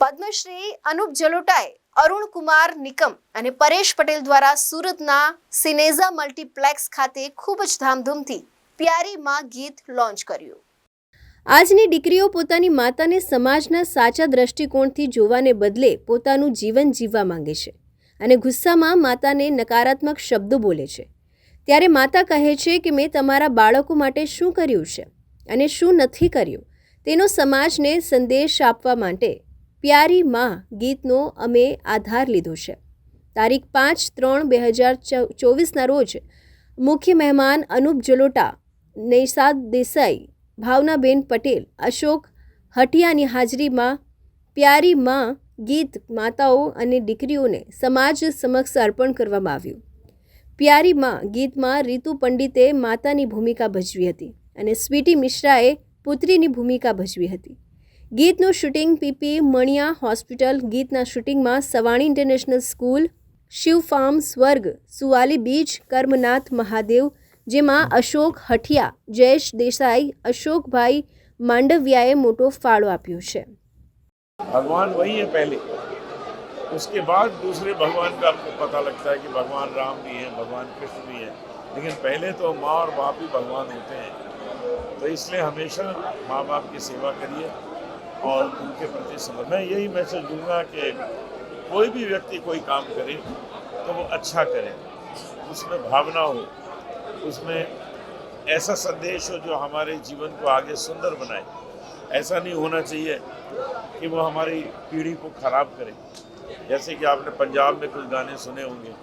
પદ્મશ્રી અનુપ જલોટાએ અરુણ કુમાર નિકમ અને પરેશ પટેલ દ્વારા સુરતના સિનેઝા મલ્ટીપ્લેક્સ ખાતે ખૂબ જ ધામધૂમથી પ્યારી માં ગીત લોન્ચ કર્યું। આજની દીકરીઓ પોતાની માતાને સમાજના સાચા દ્રષ્ટિકોણથી જોવાને બદલે પોતાનું જીવન જીવવા માંગે છે અને ગુસ્સામાં માતાને નકારાત્મક શબ્દો બોલે છે। ત્યારે માતા કહે છે કે મેં તમારા બાળકો માટે શું કર્યું છે અને શું નથી કર્યું તેનો સમાજને સંદેશ આપવા માટે પ્યારી માં ગીતનો અમે આધાર લીધો છે। તારીખ 5/3/2024ના રોજ મુખ્ય મહેમાન અનુપ જલોટા, નૈશાદ દેસાઈ, ભાવનાબેન પટેલ, અશોક હટિયાની હાજરીમાં પ્યારી માં ગીત માતાઓ અને દીકરીઓને સમાજ સમક્ષ અર્પણ કરવામાં આવ્યું। પ્યારી માં ગીતમાં રીતુ પંડિતે માતાની ભૂમિકા ભજવી હતી અને સ્વીટી મિશ્રાએ પુત્રીની ભૂમિકા ભજવી હતી। ગીતનું શૂટિંગ પીપી મણિયા હોસ્પિટલ, ગીતના શૂટિંગમાં Savani international school, Shiv farm, Swarg, Suvali beach, Karmanath Mahadev, જેમાં અશોક હઠિયા, જયેશ દેસાઈ, અશોકભાઈ માંડવિયાએ મોટો ફાળો આપ્યો છે। भगवान वही है पहले, उसके बाद दूसरे भगवान का आपको पता लगता है कि भगवान राम भी हैं, भगवान कृष्ण भी हैं, लेकिन पहले तो माँ और बाप ही भगवान होते हैं। तो इसलिए हमेशा माँ बाप की सेवा करिए और उनके प्रति समझ। मैं यही मैसेज दूंगा कि कोई भी व्यक्ति कोई काम करे तो वो अच्छा करे, उसमें भावना हो, उसमें ऐसा संदेश हो जो हमारे जीवन को आगे सुंदर बनाए। ऐसा नहीं होना चाहिए कि वो हमारी पीढ़ी को खराब करे। जैसे कि आपने पंजाब में कुछ गाने सुने होंगे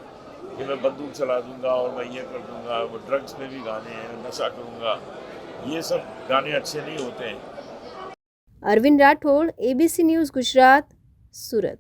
कि मैं बंदूक चला दूंगा और मैं ये कर दूंगा, वो ड्रग्स में भी गाने हैं, नशा करूंगा, ये सब गाने अच्छे नहीं होते हैं। अरविंद राठौड़, ABC न्यूज़ गुजरात, सूरत।